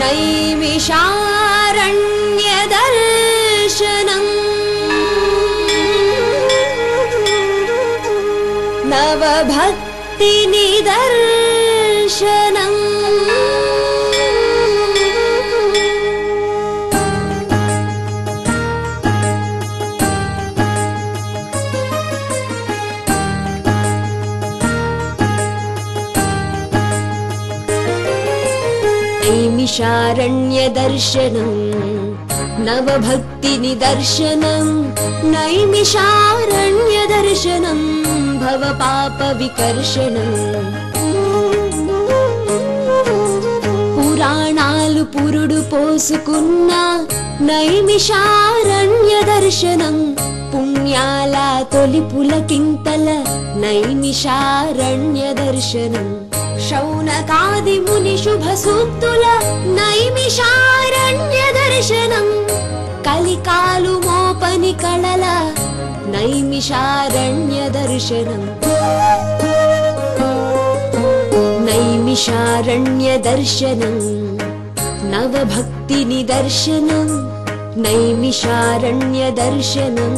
नैमिषारण्यदर्शनम् नवभक्तिनिदर्शनम् नैमिषारण्यदर्शनम् नवभक्तिनिदर्शनम् नैमिषारण्यदर्शनम् भवपापविकर्षणम् పురాణాలు పురుడు పోసుకున్న నైమిషారణ్యదర్శనం పుణ్యాల తొలి పులకింతల నైమిషారణ్యదర్శనం శౌనకాది ముని శుభ సూక్తుల నైమిషారణ్యదర్శనం కలికాలు మోపని కళల నైమిషారణ్యదర్శనం నైమిషారణ్యదర్శనం నవభక్తినిదర్శనం నైమిషారణ్యదర్శనం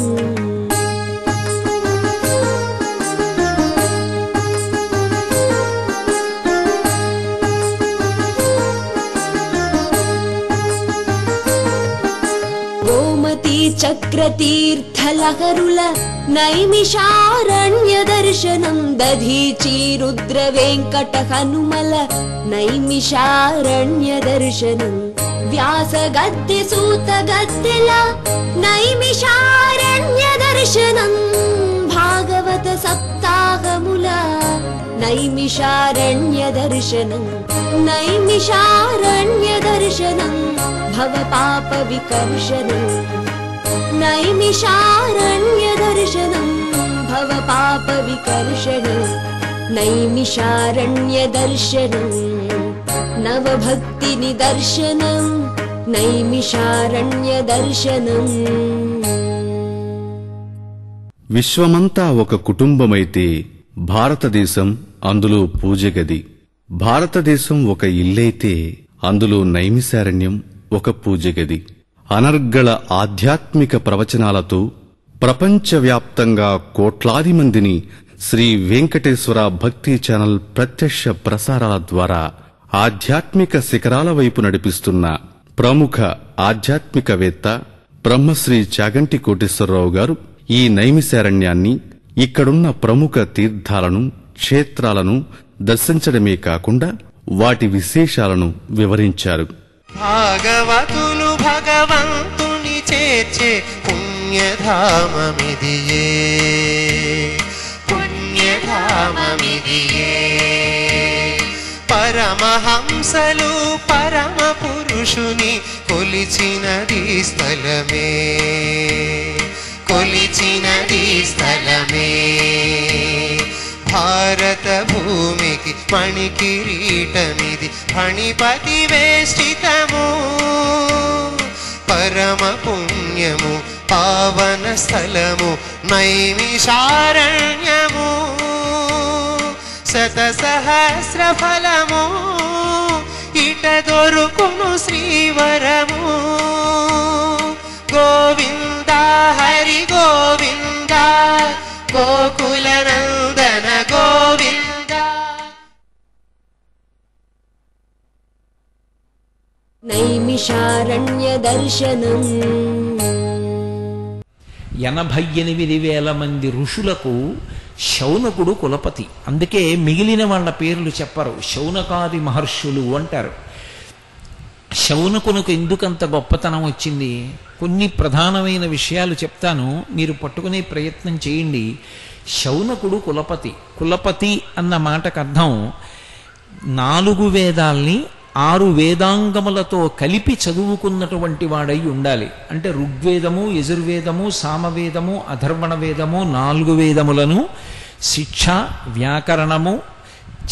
గోమతీ చక్రతీర్థలహరుల నైమిషారణ్యదర్శనం దధీచి రుద్ర వెంకట హనుమల నైమిషారణ్యదర్శనం వ్యాస గద్దె సూత గద్దెల నైమిషారణ్యదర్శనం భాగవత సప్తాహముల నైమిషారణ్యదర్శనం నైమిషారణ్యదర్శనం భవపాప వికర్షణం నైమిషారణ్యదర్శనం భవపాప వికర్షణం నైమిషారణ్యదర్శనం నవభక్తినిదర్శనం నైమిషారణ్యదర్శనం. విశ్వమంతా ఒక కుటుంబమైతే భారతదేశం అందులో పూజగది. భారతదేశం ఒక ఇల్లైతే అందులో నైమిషారణ్యం ఒక పూజగది. అనర్గళ ఆధ్యాత్మిక ప్రవచనాలతో ప్రపంచవ్యాప్తంగా కోట్లాది మందిని శ్రీ వెంకటేశ్వర భక్తి ఛానల్ ప్రత్యక్ష ప్రసారాల ద్వారా ఆధ్యాత్మిక శిఖరాల వైపు నడిపిస్తున్న ప్రముఖ ఆధ్యాత్మికవేత్త బ్రహ్మశ్రీ చాగంటి కోటేశ్వరరావు గారు ఈ నైమిషారణ్యాన్ని, ఇక్కడున్న ప్రముఖ తీర్థాలను, క్షేత్రాలను దర్శించడమే కాకుండా వాటి విశేషాలను వివరించారు. భాగవతులు భగవంతుని చేర్చే పుణ్యధామమిదియే, పుణ్యధామమిదియే. పరమహంసలు పరమ పురుషుని కొలిచినది స్థలమే, కొలిచినది స్థలమే. భారత భూమికి మణికిరీటమిది, ఫణిపతి వేష్టితము. పరమ పుణ్యము పావన స్థలము నైమిషారణ్యము. శత సహస్ర ఫలము ఇట దొరుకును శ్రీవరము. గోవింద హరి గోవింద గోకుల నందన గోవింద. నైమిషారణ్యదర్శనం. 88,000 మంది ఋషులకు శౌనకుడు కులపతి. అందుకే మిగిలిన వాళ్ళ పేర్లు చెప్పరు, శౌనకాది మహర్షులు అంటారు. శౌనకునకు ఎందుకంత గొప్పతనం వచ్చింది? కొన్ని ప్రధానమైన విషయాలు చెప్తాను, మీరు పట్టుకునే ప్రయత్నం చేయండి. శౌనకుడు కులపతి. కులపతి అన్న మాటకు అర్థం 4 వేదాల్ని 6 వేదాంగములతో కలిపి చదువుకున్నటువంటి వాడై ఉండాలి. అంటే ఋగ్వేదము, యజుర్వేదము, సామవేదము, అథర్వణ వేదము 4 వేదములను శిక్ష, వ్యాకరణము,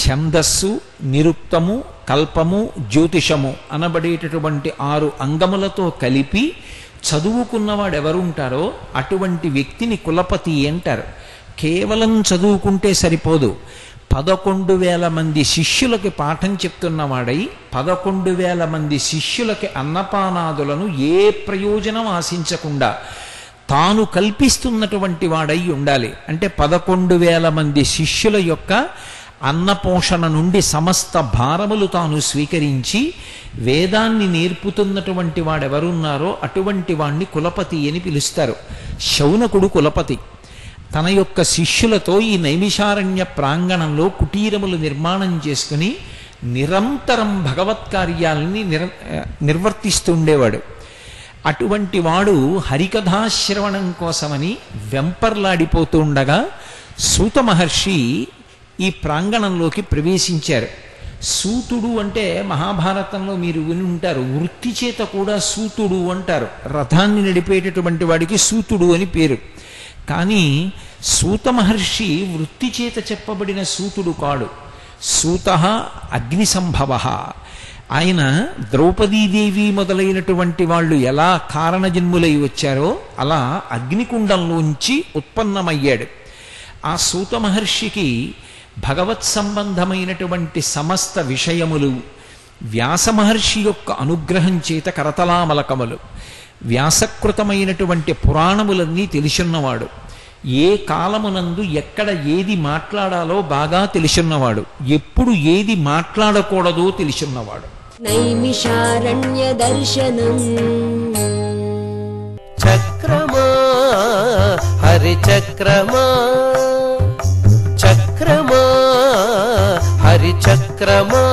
ఛందస్సు, నిరుక్తము, కల్పము, జ్యోతిషము అనబడేటటువంటి 6 అంగములతో కలిపి చదువుకున్నవాడెవరుంటారో అటువంటి వ్యక్తిని కులపతి అంటారు. కేవలం చదువుకుంటే సరిపోదు, 11,000 మంది శిష్యులకి పాఠం చెప్తున్నవాడై 11,000 మంది శిష్యులకి అన్నపానాదులను ఏ ప్రయోజనం ఆశించకుండా తాను కల్పిస్తున్నటువంటి వాడై ఉండాలి. అంటే 11,000 మంది శిష్యుల యొక్క అన్నపోషణ నుండి సమస్త భారములు తాను స్వీకరించి వేదాన్ని నేర్పుతున్నటువంటి వాడెవరున్నారో అటువంటి వాణ్ణి కులపతి అని పిలుస్తారు. శౌనకుడు కులపతి. తన యొక్క శిష్యులతో ఈ నైమిషారణ్య ప్రాంగణంలో కుటీరములు నిర్మాణం చేసుకుని నిరంతరం భగవత్కార్యాలని నిర్వర్తిస్తుండేవాడు. అటువంటి వాడు హరికథాశ్రవణం కోసమని వెంపర్లాడిపోతూ ఉండగా సూత మహర్షి ఈ ప్రాంగణంలోకి ప్రవేశించారు. సూతుడు అంటే మహాభారతంలో మీరు విని ఉంటారు, వృత్తి చేత కూడా సూతుడు అంటారు. రథాన్ని నడిపేటటువంటి వాడికి సూతుడు అని పేరు. కానీ సూత మహర్షి వృత్తి చేత చెప్పబడిన సూతుడు కాడు. సూత అగ్నిసంభవ. ఆయన ద్రౌపదీదేవి మొదలైనటువంటి వాళ్ళు ఎలా కారణజన్ములై వచ్చారో అలా అగ్నికుండంలోంచి ఉత్పన్నమయ్యాడు. ఆ సూత మహర్షికి భగవత్ సంబంధమైనటువంటి సమస్త విషయములు వ్యాస మహర్షి యొక్క అనుగ్రహం చేత కరతలామలకములు, వ్యాసకృతమైనటువంటి పురాణములన్నీ తెలిసున్నవాడు. ఏ కాలమునందు ఎక్కడ ఏది మాట్లాడాలో బాగా తెలిసున్నవాడు. ఎప్పుడు ఏది మాట్లాడకూడదో తెలిసున్నవాడు. నైమిషారణ్య దర్శనం. చక్రమా హరి చక్రమా, చక్రమా హరి చక్రమా.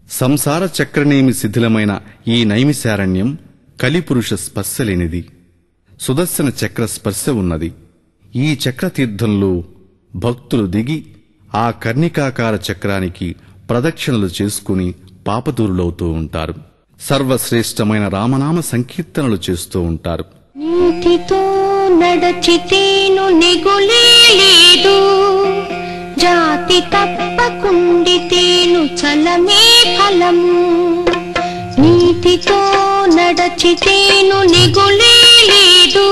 సంసార చక్రనేమి శిథిలమైన ఈ నైమిశారణ్యం కలిపురుష స్పర్శ లేనిది. సుదర్శన చక్ర స్పర్శ ఉన్నది. ఈ చక్రతీర్థంలో భక్తులు దిగి ఆ కర్ణికాకార చక్రానికి ప్రదక్షిణలు చేసుకుని పాపదూరులవుతూ ఉంటారు. సర్వశ్రేష్టమైన రామనామ సంకీర్తనలు చేస్తూ ఉంటారు. నీతితో నడచితేను నెగులే లేదు, జాతి తప్పకుండితేను చలమే ఫలము. నీతితో నడచితేను నెగులే లేదు,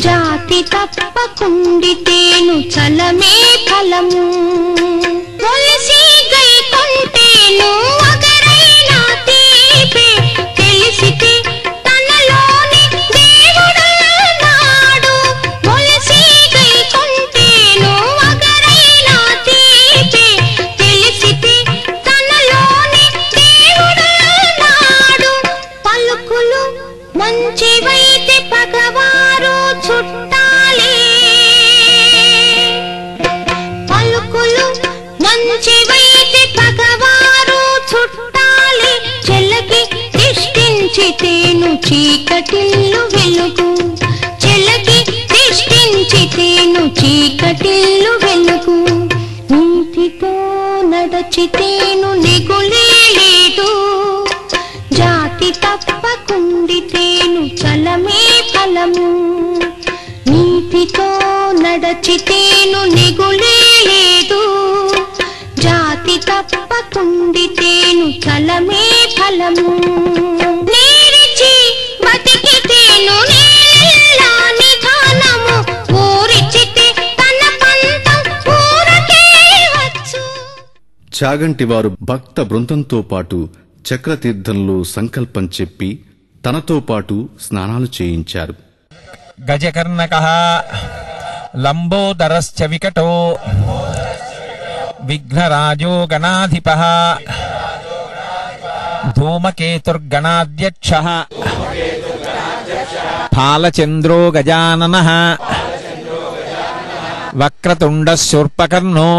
జాతి తప్పకుండితేను చలమే ఫలము. ఒలిసి గై కొంటేను అగరైనా తీపే, తెలిసితే తనలోని దేవుడున్నాడు. ఒలిసి గై కొంటేను అగరైనా తీపే, తెలిసితే తనలోని దేవుడున్నాడు. పలుకులు మంచివైతే పగవారు చుట్టాలే, పలుకులు మంచివైతే పగవారు చుట్టాలే. చెలకి దిష్టించితేను చీకటిల్లు వెలుగు, చెలకి దిష్టించితేను చీకటిల్లు వెలుగు. నీతితో నడచితేను నెగులే లేదు, జాతి తప్పకుండితేను చలమే ఫలము. నీతితో నడచితేను నెగులే లేదు, జాతి తప్పకుండితేను చలమే ఫలము. నేరిచి బతికితేను నేలెల్లా నిధానము, ఊరిచితే తన పంతం ఊరకే వచ్చు. చాగంటి వారు భక్త బృందంతో పాటు చక్రతీర్థంలో సంకల్పం చెప్పి తనతో పాటు స్నానాలు చేయించారు. గజకర్ణకః లంబోదరశ్చ వికటో విఘ్నరాజో గణాధిపః ధూమకేతుర్గణాధ్యక్షః ఫాలచంద్రో గజాననః వక్రతుండః శూర్పకర్ణో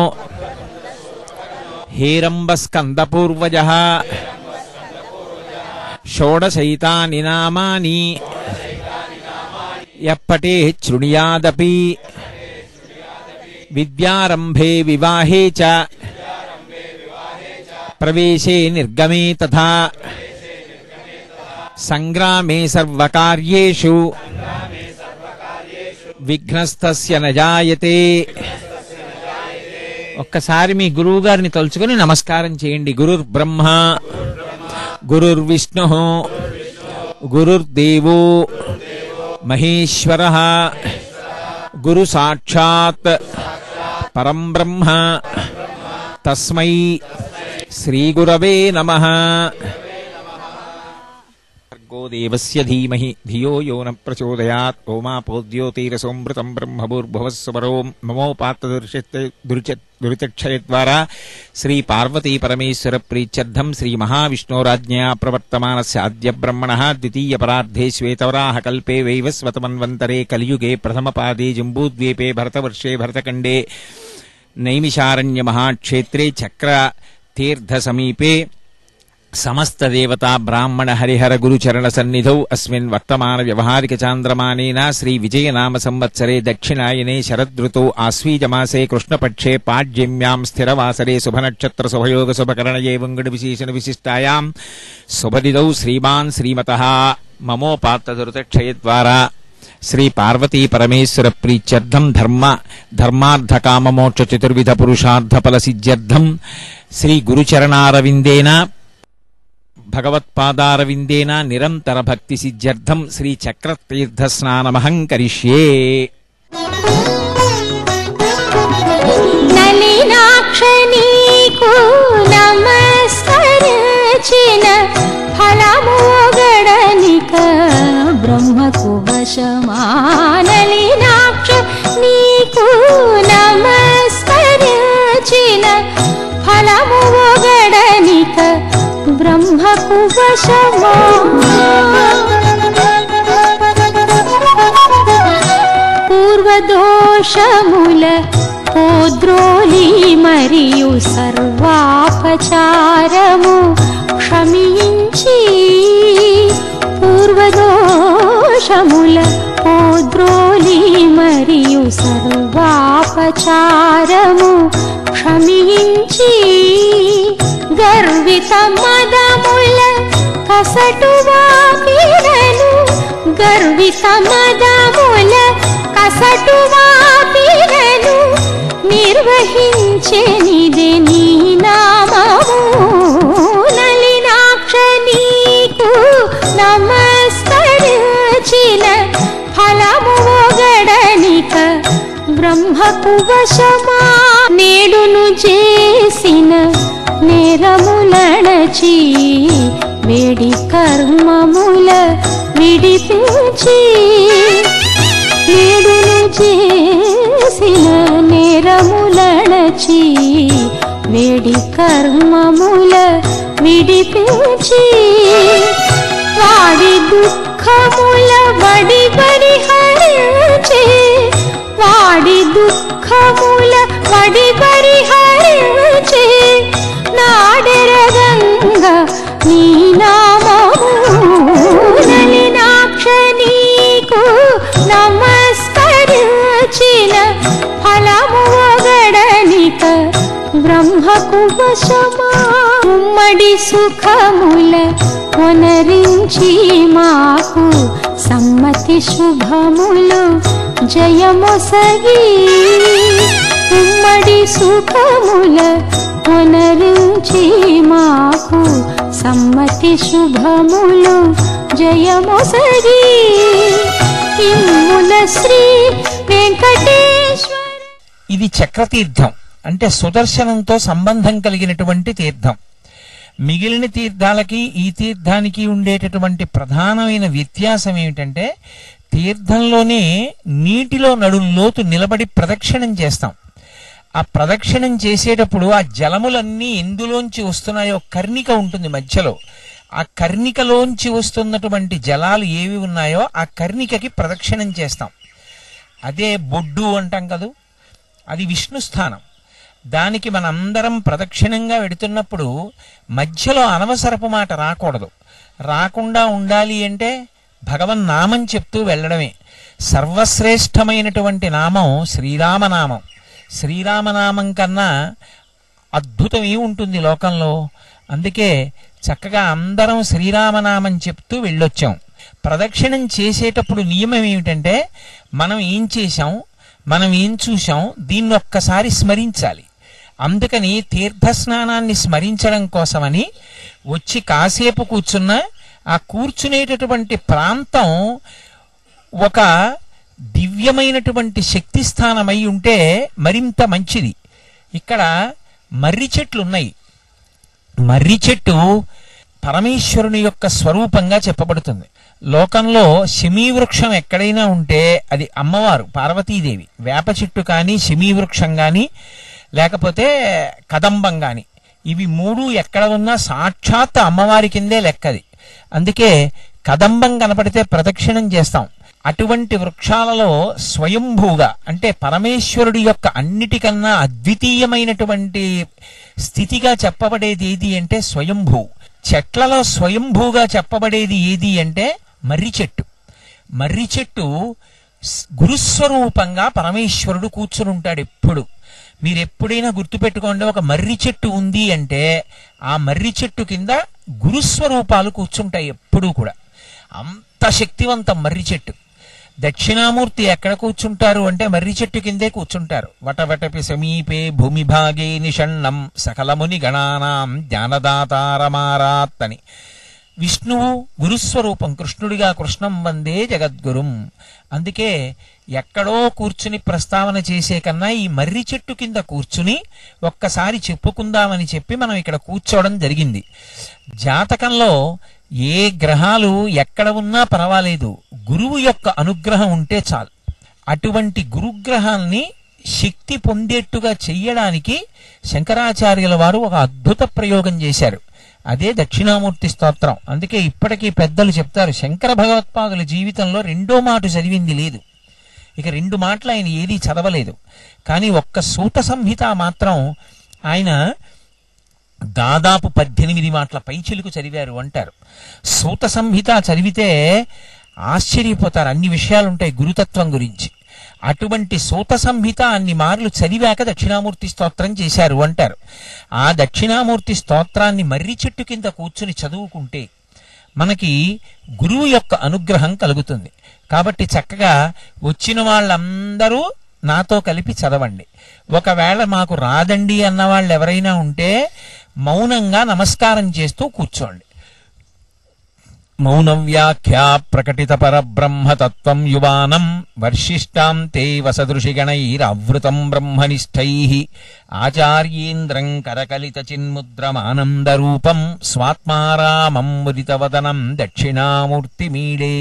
హేరంబస్కందపూర్వజః షోడశైతాని నామాని యప్పటే శృణుయాదపి విద్యారంభే వివాహే చ ప్రవేశే నిర్గమే తథా సంగ్రామే సర్వకార్యేషు విఘ్నస్తస్య న జాయతే. ఒక్కసారి మీ గురువు గారిని తలుచుకొని నమస్కారం చేయండి. గురుర్బ్రహ్మ గురుర్విష్ణు గురుర్దేవో మహేశ్వరః గురు సాక్షాత్ పరం బ్రహ్మ తస్మై శ్రీ గురవే నమః. భర్గో దేవస్య ధీమహి ధియో యో న ప్రచోదయాత్. ఓమాపోద్యోతిరసోమృతం బ్రహ్మభూర్భువస్సువరో మమోపాత్త దురితక్షయద్వారా శ్రీ పార్వతీ పరమేశ్వర ప్రీత్యర్థం శ్రీ మహావిష్ణోరాజ్ఞయా ప్రవర్తమానస్య అద్య బ్రహ్మణః ద్వితీయ పరార్ధే శ్వేతవరాహ కల్పే వైవస్వతమన్వంతరే కలియుగే ప్రథమ పాదే జంబూద్వీపే భరతవర్షే భరతఖండే నైమిషారణ్య మహాక్షేత్రే చక్ర తీర్థ సమీపే సమస్త దేవతా బ్రాహ్మణ హరిహర గురుచరణ సన్నిధౌ అస్మిన్ వర్తమాన వ్యవహారిక చాంద్రమానేన శ్రీ విజయనామ సంవత్సరే దక్షిణాయనే శరదృతౌ ఆశ్వీజమాసే కృష్ణపక్షే పాడ్యమ్యాం స్థిరవాసరే శుభనక్షత్ర శుభయోగ శుభకరణయే వంగడ విశేషణ విశిష్టాయాం శుభదిదౌ శ్రీమాన్ శ్రీమతః మమోపాత్తదురితక్షయద్వారా శ్రీ పార్వతీ పరమేశ్వర ప్రీత్యర్థం ధర్మార్థ కామమోక్ష చతుర్విధ పురుషార్థ ఫల సిద్ధ్యర్థం శ్రీ గురుచరణారవిందేన భగవత్పాదారవిందేన నిరంతర భక్తి సిద్ధ్యర్థం శ్రీ చక్రతీర్థ స్నానమహం కరిష్యే. నలినాక్షనీకు నమస్కరించిన ఫలమోగడనిక బ్రహ్మకు వశమా. నలినాక్ష నీకు నమస్కరించిన ఫలమోగడనిక బ్రహ్మకు వశమా. పూర్వదోషముల పోద్రోలి మరియు సర్వాపచారము క్షమించి. పూర్వదోషముల పోద్రోలి మరియు సర్వాపచారము క్షమించి. గర్విత మదముల కసటు వాపిరను. గర్విత మదముల కసటు వాపిరను నిర్వహించెనిదే నీ నామము. నలినాక్ష నీకు నమస్కరించిన ఫలము ఒగడనిక బ్రహ్మకు వశమా. నేడును చేసిన నేరములణచి వేడి కర్మముల విడిపించి. నేడును చేసిన నేరములణచి వేడి కర్మముల విడిపించి. వాడి దుఃఖముల వడి పరిహరించే. వాడి దుఃఖముల వడి పరిహరించే. నాడెరగంగ నీ నామము. నలినాక్ష నీకు నమస్కరించిన ఫలము ఒగడనిక బ్రహ్మకు వశమా. ఉమ్మడి సుఖముల కొనరించి మాకు సమ్మతి శుభములు జయమొసగి. ఉమ్మడి సుఖముల కొనరించి మాకు సమ్మతి శుభములు జయమొసగి. ఇమ్ముల శ్రీ వెంకటేశ్వర. ఇది చక్రతీర్థం అంటే సుదర్శనంతో సంబంధం కలిగినటువంటి తీర్థం. మిగిలిన తీర్థాలకి ఈ తీర్థానికి ఉండేటటువంటి ప్రధానమైన వ్యత్యాసం ఏమిటంటే తీర్థంలోనే నీటిలో నడుంలోతు నిలబడి ప్రదక్షిణం చేస్తాం. ఆ ప్రదక్షిణం చేసేటప్పుడు ఆ జలములన్నీ ఎందులోంచి వస్తున్నాయో కర్ణిక ఉంటుంది మధ్యలో. ఆ కర్ణికలోంచి వస్తున్నటువంటి జలాలు ఏవి ఉన్నాయో ఆ కర్ణికకి ప్రదక్షిణం చేస్తాం. అదే బొడ్డు అంటాం కదూ, అది విష్ణు స్థానం. దానికి మనందరం ప్రదక్షిణంగా వెడుతున్నప్పుడు మధ్యలో అనవసరపు మాట రాకూడదు. రాకుండా ఉండాలి అంటే భగవన్నామం చెప్తూ వెళ్ళడమే. సర్వశ్రేష్టమైనటువంటి నామం శ్రీరామనామం. శ్రీరామనామం కన్నా అద్భుతం ఏముంటుంది లోకంలో. అందుకే చక్కగా అందరం శ్రీరామనామం చెప్తూ వెళ్ళొచ్చాం. ప్రదక్షిణం చేసేటప్పుడు నియమం ఏమిటంటే మనం ఏం చేశాం, మనం ఏం చూశాం, దీన్ని ఒక్కసారి స్మరించాలి. అందుకని తీర్థస్నానాన్ని స్మరించడం కోసమని వచ్చి కాసేపు కూర్చున్న ఆ కూర్చునేటటువంటి ప్రాంతం ఒక దివ్యమైనటువంటి శక్తి స్థానమై ఉంటే మరింత మంచిది. ఇక్కడ మర్రి చెట్లు ఉన్నాయి. మర్రి చెట్టు పరమేశ్వరుని యొక్క స్వరూపంగా చెప్పబడుతుంది. లోకంలో శమీవృక్షం ఎక్కడైనా ఉంటే అది అమ్మవారు పార్వతీదేవి. వేప చెట్టు కానీ, శమీవృక్షం కానీ, లేకపోతే కదంబం కానీ, ఇవి మూడు ఎక్కడ ఉన్నా సాక్షాత్ అమ్మవారి కిందే లెక్కది. అందుకే కదంబం కనపడితే ప్రదక్షిణం చేస్తాం. అటువంటి వృక్షాలలో స్వయంభూగా అంటే పరమేశ్వరుడి యొక్క అన్నిటికన్నా అద్వితీయమైనటువంటి స్థితిగా చెప్పబడేది ఏది అంటే స్వయంభూ. చెట్లలో స్వయంభూగా చెప్పబడేది ఏది అంటే మర్రి చెట్టు. మర్రి చెట్టు గురుస్వరూపంగా పరమేశ్వరుడు కూర్చుని ఉంటాడు ఎప్పుడు. మీరు ఎప్పుడైనా గుర్తుపెట్టుకోండి, ఒక మర్రి చెట్టు ఉంది అంటే ఆ మర్రి చెట్టు కింద గురుస్వరూపాలు కూర్చుంటాయి ఎప్పుడూ కూడా. అంత శక్తివంతం మర్రి చెట్టు. దక్షిణామూర్తి ఎక్కడ కూర్చుంటారు అంటే మర్రి చెట్టు కిందే కూర్చుంటారు. వటవటపి సమీపే భూమిభాగే నిషణ్ణం సకలముని గణానాం జ్ఞానదాతారమారాత్ అని. విష్ణువు గురుస్వరూపం, కృష్ణుడిగా కృష్ణం వందే జగద్గురుం. అందుకే ఎక్కడో కూర్చుని ప్రస్తావన చేసే కన్నా ఈ మర్రి చెట్టు కింద కూర్చుని ఒక్కసారి చెప్పుకుందామని చెప్పి మనం ఇక్కడ కూర్చోవడం జరిగింది. జాతకంలో ఏ గ్రహాలు ఎక్కడ ఉన్నా పర్వాలేదు, గురువు యొక్క అనుగ్రహం ఉంటే చాలు. అటువంటి గురుగ్రహాన్ని శక్తి పొందేట్టుగా చెయ్యడానికి శంకరాచార్యుల వారు ఒక అద్భుత ప్రయోగం చేశారు. అదే దక్షిణామూర్తి స్తోత్రం. అందుకే ఇప్పటికీ పెద్దలు చెప్తారు, శంకర భగవత్పాదుల జీవితంలో రెండో మాట చదివింది లేదు. ఇక రెండు మాటలు ఆయన ఏదీ చదవలేదు. కానీ ఒక్క సూత సంహిత మాత్రం ఆయన దాదాపు 18 మాటల పైచిలుకు చదివారు అంటారు. సూత సంహిత చదివితే ఆశ్చర్యపోతారు, అన్ని విషయాలుంటాయి గురుతత్వం గురించి. అటువంటి సూత సంహిత అన్ని మార్లు చదివాక దక్షిణామూర్తి స్తోత్రం చేశారు అంటారు. ఆ దక్షిణామూర్తి స్తోత్రాన్ని మర్రి చెట్టు కింద కూర్చుని చదువుకుంటే మనకి గురువు యొక్క అనుగ్రహం కలుగుతుంది. కాబట్టి చక్కగా వచ్చిన వాళ్ళందరూ నాతో కలిపి చదవండి. ఒకవేళ మాకు రాదండి అన్న వాళ్ళు ఎవరైనా ఉంటే మౌనంగా నమస్కారం చేస్తూ కూర్చోండి. మౌనం వ్యాఖ్యా ప్రకటిత పరబ్రహ్మతత్వం యువానం వర్షిష్టాం తే వసదృషిగణైరవృతం బ్రహ్మనిష్టైః ఆచార్యేంద్రం కరకలిత చిన్ముద్రమానందరూపం స్వాత్మారామం ముదితవదనం దక్షిణామూర్తిమీడే.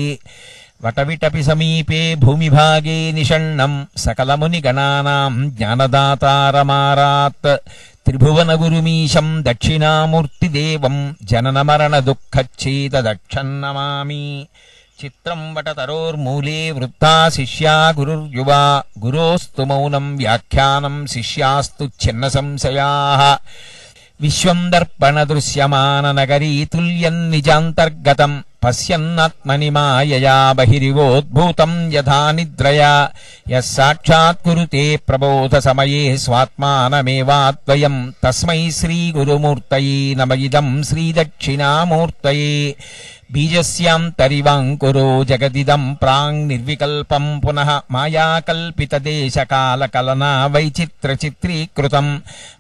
వటవిటపి సమీపే భూమిభాగే నిషణ్ణం సకలముని గణానాం జ్ఞానదాతారమారాత్ త్రిభువన గురుమీశం దక్షిణామూర్తిదేవం జనన మరణ దుఃఖచ్ఛేదదక్షన్నమామి. చిత్రం వటతరోర్మూలే వృత్తా శిష్యా గురుర్యువా గురోస్తు మౌనం వ్యాఖ్యానం శిష్యాస్తు ఛిన్న సంశయాః. విశ్వం దర్పణ దృశ్యమాన నగరీ తుల్యం నిజాంతర్గతం పశ్యన్నాత్మని మాయయా బహిరివోద్భూతం యథా నిద్రయా యస్ సాక్షాత్ కురుతే ప్రబోధ సమయే స్వాత్మానమేవాద్వయం తస్మై శ్రీ గురుమూర్తయే నమ ఇదం శ్రీ దక్షిణామూర్తయే. బీజస్యాంతరివాంకురో జగదిదం ప్రాంగ్ నిర్వికల్పం పునః మాయాకల్పిత దేశకాలకలనా వైచిత్ర చిత్రీకృతం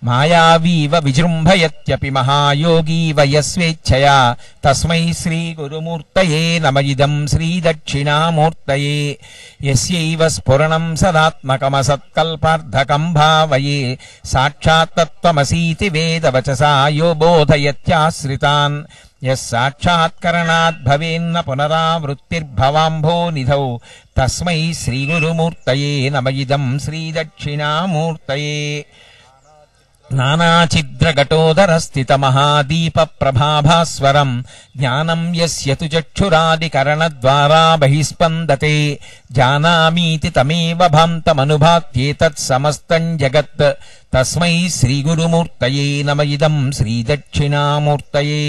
మాయావీవ విజృంభయత్యపి మహాయోగీవ యస్వేచ్ఛయా తస్మై శ్రీ గురుమూర్తయే నమ ఇదం శ్రీ దక్షిణామూర్తయే. యస్యైవ స్ఫురణం సదాత్మకమసత్కల్పార్థకం భావయే సాక్షాత్తత్వమసీతి వేదవచసా యో బోధయత్యాశ్రితాన్ యస్సాక్షాత్కరణాద్ భవేన్న పునరావృత్తిర్భవాంభో నిధౌ తస్మై శ్రీ గురుమూర్తయే నమ ఇదం శ్రీ దక్షిణామూర్తయే. నానాఛిద్రఘటోదర స్థిత మహాదీప ప్రభాభాస్వరం జ్ఞానం యస్య తు చక్షురాదికరణద్వారా బహిస్పందతే జానామీతి తమేవ భాంతమనుభాత్యేతత్ సమస్తం జగత్ తస్మై శ్రీ గురుమూర్తయే నమ ఇదం శ్రీ దక్షిణామూర్తయే.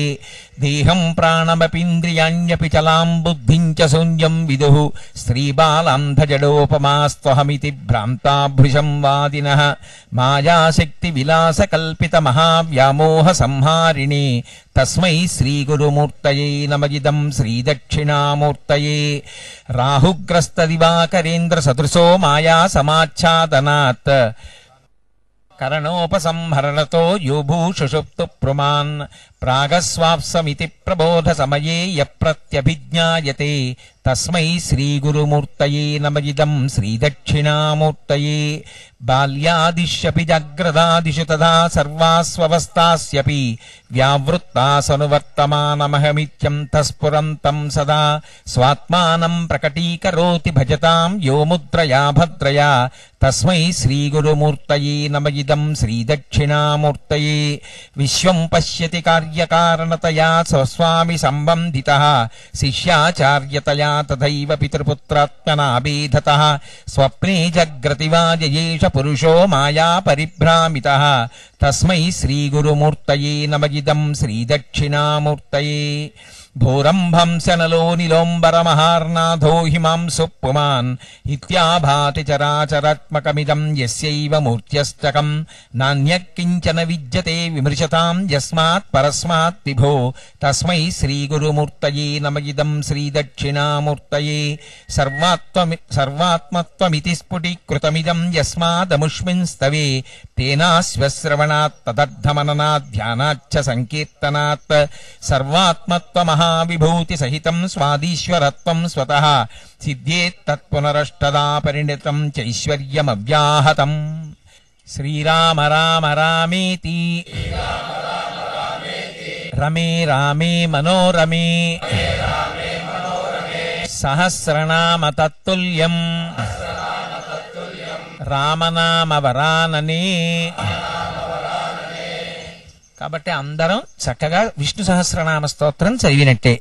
దేహం ప్రాణమపీంద్రియాణ్యపి చలాం బుద్ధిం చ శూన్యం విదుః స్త్రీబాలాంధజడోపమాస్త్వహమితి భ్రాంతాభృశం వాదినః మాయాశక్తి విలాసకల్పిత మహావ్యామోహ సంహారిణే తస్మై శ్రీ గురుమూర్తయే నమ ఇదం శ్రీ దక్షిణామూర్తయే. రాహుగ్రస్త దివాకరేంద్ర సదృశో మాయా సమాచ్ఛాదనాత్ కరణోపసంహరణతో యోభూషుషుప్తు ప్రుమాన్ ప్రాగస్వాప్సమితి ప్రబోధ సమయే యప్రత్యభిజ్ఞాయతే తస్మై శ్రీగురుమూర్తయే నమజిదం శ్రీదక్షిణామూర్తయే బాల్యాదిష్యపి జాగ్రదాదిషు తదా సర్వాస్వవస్థాస్యపి వ్యావృత్తాసనువర్తమానమహమిత్యం తస్ఫురంతం సదా స్వాత్మానం ప్రకటీకరోతి భజతాం యో ముద్రయా భద్రయా తస్మై శ్రీగురుమూర్తయే నమజిదం శ్రీదక్షిణామూర్తయే విశ్వం పశ్యతి కార్యకారణతయా స్వస్వామి సంబంధితః శిష్యాచార్యతయా తథైవ పితృపుత్రాత్మనాభేదతః స్వప్నే జగ్రతివాజయేష పురుషో మాయా పరిభ్రామితః తస్మై శ్రీగురుమూర్తయే నమజిదం శ్రీదక్షిణామూర్తయే భూరంభం శనలో నిలోంబరమహార్నాథో హిమాంసు పుమాన్ ఇత్యాభాతి చరాచరాత్మకమిదం యస్యైవ మూర్త్యష్టకం నాన్యః కించన విద్యతే విమృశతాం యస్మాత్ పరస్మాత్ విభో తస్మై శ్రీగురుమూర్తయే నమజిదం శ్రీదక్షిణామూర్తయే సర్వాత్మత్వమితి స్ఫుటీకృతమిదం యస్మాదముష్మిన్ స్తవే తేనాశ్వశ్రవణాత్ తదర్థమననాత్ ధ్యానాచ్చ సంకీర్తనాత్ సర్వాత్మత్వమహావిభూతి సహితం స్వాదీశ్వరత్వం స్వతః సిద్ధ్యేత్ తత్పునరష్టదా పరిణితం చైశ్వర్యమవ్యాహతం. శ్రీరామ రామ రామేతి రమే రామే మనోరమే సహస్రనామ తత్తుల్యం రామనామ వరాననే. కాబట్టి అందరం చక్కగా విష్ణు సహస్రనామ స్తోత్రం చదివినట్టే.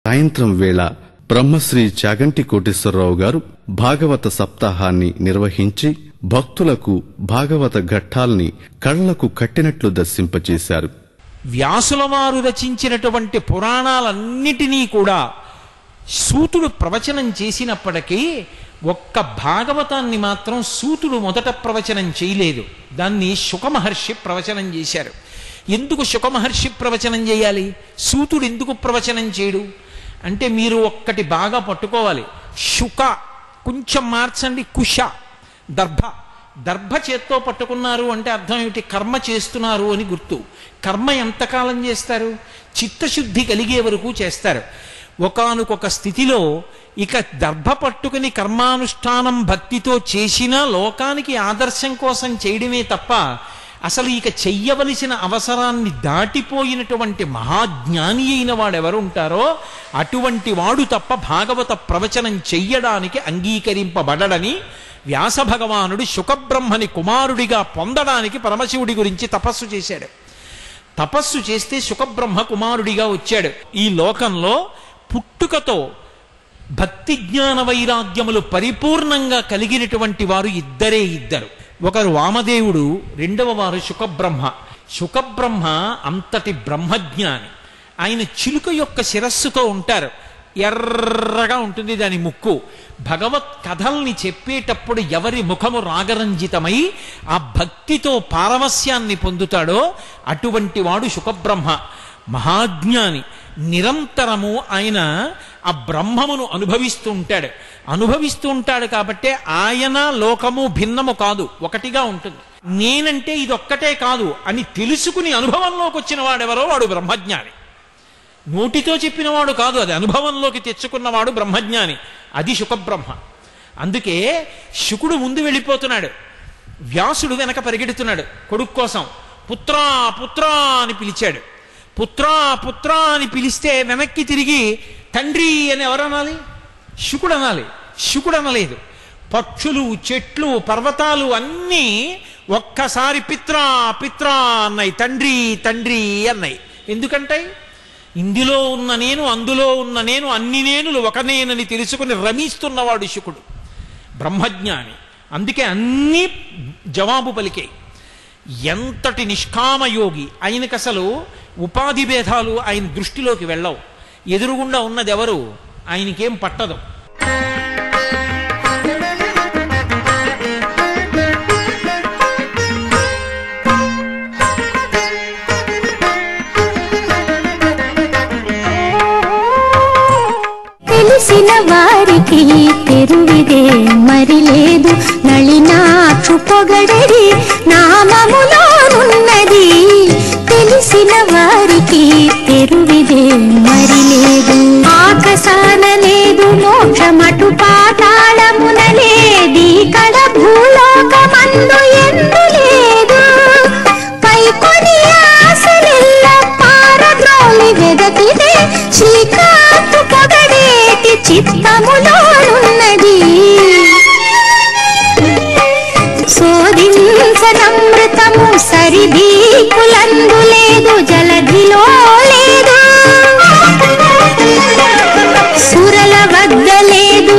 సాయంత్రం వేళ బ్రహ్మశ్రీ చాగంటి కోటేశ్వరరావు గారు భాగవత సప్తాహాన్ని నిర్వహించి భక్తులకు భాగవత ఘట్టాల్ని కళ్లకు కట్టినట్లు దర్శింపచేశారు. వ్యాసుల వారు రచించినటువంటి పురాణాలన్నిటినీ కూడా సూతుడు ప్రవచనం చేసినప్పటికీ ఒక్క భాగవతాన్ని మాత్రం సూతుడు మొదట ప్రవచనం చేయలేదు. దాన్ని శుకమహర్షి ప్రవచనం చేశారు. ఎందుకు శుకమహర్షి ప్రవచనం చేయాలి, సూతుడు ఎందుకు ప్రవచనం చేయడు అంటే మీరు ఒక్కటి బాగా పట్టుకోవాలి. శుక కొంచెం మార్చండి, కుశ దర్భ చేత్తో పట్టుకున్నారు అంటే అర్థం ఏమిటి, కర్మ చేస్తున్నారు అని గుర్తు. కర్మ ఎంతకాలం చేస్తారు, చిత్తశుద్ధి కలిగే వరకు చేస్తారు. ఒకానొక స్థితిలో ఇక దర్భ పట్టుకుని కర్మానుష్ఠానం భక్తితో చేసినా లోకానికి ఆదర్శం కోసం చేయడమే తప్ప అసలు ఇక చెయ్యవలసిన అవసరాన్ని దాటిపోయినటువంటి మహాజ్ఞాని అయిన వాడెవరు ఉంటారో అటువంటి వాడు తప్ప భాగవత ప్రవచనం చెయ్యడానికి అంగీకరింపబడడని వ్యాస భగవానుడు శుకబ్రహ్మని కుమారుడిగా పొందడానికి పరమశివుడి గురించి తపస్సు చేశాడు. తపస్సు చేస్తే శుకబ్రహ్మ కుమారుడిగా వచ్చాడు. ఈ లోకంలో పుట్టుకతో భక్తి జ్ఞాన వైరాగ్యములు పరిపూర్ణంగా కలిగినటువంటి వారు ఇద్దరు. ఒకరు వామదేవుడు, రెండవ వారు శుకబ్రహ్మ. శుకబ్రహ్మ అంతటి బ్రహ్మజ్ఞాని. ఆయన చిలుక యొక్క శిరస్సుతో ఉంటారు, ఎర్రగా ఉంటుంది దాని ముక్కు. భగవత్ కథల్ని చెప్పేటప్పుడు ఎవరి ముఖము రాగరంజితమై ఆ భక్తితో పారవస్యాన్ని పొందుతాడో అటువంటి వాడు శుకబ్రహ్మ. మహాజ్ఞాని. నిరంతరము ఆయన ఆ బ్రహ్మమును అనుభవిస్తూ ఉంటాడు కాబట్టి ఆయన లోకము భిన్నము కాదు, ఒకటిగా ఉంటుంది. నేనంటే ఇదొక్కటే కాదు అని తెలుసుకుని అనుభవంలోకి వచ్చిన వాడెవరో వాడు బ్రహ్మజ్ఞాని. నోటితో చెప్పినవాడు కాదు, అది అనుభవంలోకి తెచ్చుకున్నవాడు బ్రహ్మజ్ఞాని. అది శుకబ్రహ్మ. అందుకే శుకుడు ముందు వెళ్ళిపోతున్నాడు, వ్యాసుడు వెనక పరిగెడుతున్నాడు కొడుకు కోసం. పుత్రా పుత్రా అని పిలిచాడు. పుత్రా పుత్రా అని పిలిస్తే వెనక్కి తిరిగి తండ్రి అని ఎవరు అనాలి? శుకుడు అనాలి. శుకుడు అనలేదు. పక్షులు, చెట్లు, పర్వతాలు అన్నీ ఒక్కసారి పిత్రా పిత్రా అన్నాయి, తండ్రి తండ్రి అన్నాయి. ఎందుకంటే ఇందులో ఉన్న నేను, అందులో ఉన్న నేను, అన్ని నేనులు ఒక నేనని తెలుసుకుని రమిస్తున్నవాడు శుకుడు, బ్రహ్మజ్ఞాని. అందుకే అన్నీ జవాబు పలికే. ఎంతటి నిష్కామయోగి ఆయనకు అసలు ఉపాధి భేదాలు ఆయన దృష్టిలోకి వెళ్ళవు. ఎదురుగుండా ఉన్నది ఎవరు ఆయనకేం పట్టదు. తెలిసిన వారికి తెరువిదే మరి లేదు, నళినాక్షు పొగడరి నామములోనున్నది. తెలిసిన వారికి తెరువిదే మరి లేదు, ఆకాశాన లేదు, మోక్షమటు పాతాళమున లేది, కడ భూలోకమందు ఎందు లేదు. పైకొని ఆశలెల్ల పారద్రోలి వెదకిదే శ్రీకాంతు పొగడేటి చిత్తములోనున్నది. శోధించనమృతము సరిదీకులందు లేదు, జలధిలో లేదు, సురల వద్ద లేదు.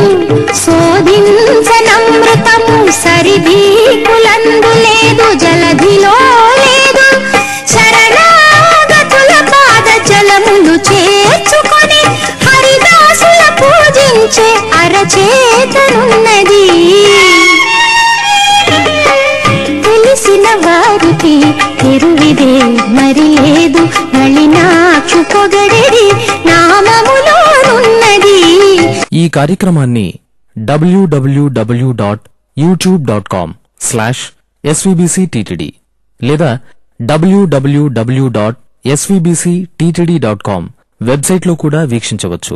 శోధించనమృతము సరిదీకులందు లేదు, జలధిలో లేదు. శరణాగతుల పాద జలములు చేర్చుకొని హరిదాసుల పూజించే అరచేతనున్నది. తెలిసిన వారికి తెరువిదే మరి లేదు, నళినాక్షు పొగడెడి నామములోనున్నది. ఈ కార్యక్రమాన్ని www.youtube.com/svbcttd లేదా www.svbcttd.com వెబ్సైట్లో కూడా వీక్షించవచ్చు.